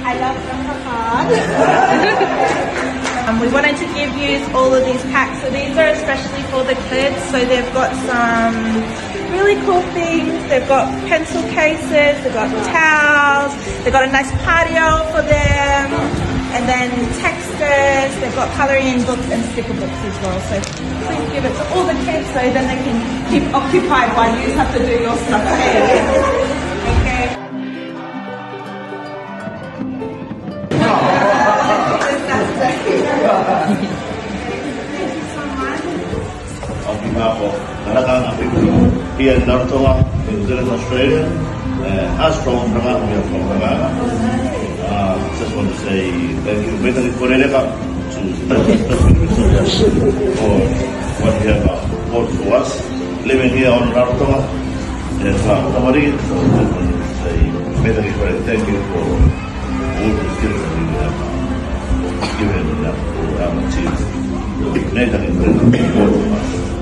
I love Rakahanga. We wanted to give you all of these packs. So these are especially for the kids. So they've got some really cool things. They've got pencil cases, they've got towels, they've got a nice patio for them, and then texters, they've got colouring books and sticker books as well. So please give it to all the kids so then they can keep occupied while you have to do your stuff. Okay. On behalf of Rakahanga people here in Rarotonga, New Zealand, Australia, us from Rakahanga, we are from Rakahanga. Just want to say thank you, Meitaki, for what you have brought to us, living here on Rarotonga. And so just want to say Meitaki, thank you for all the skills that you have given to our teams. Meitaki, for all of us.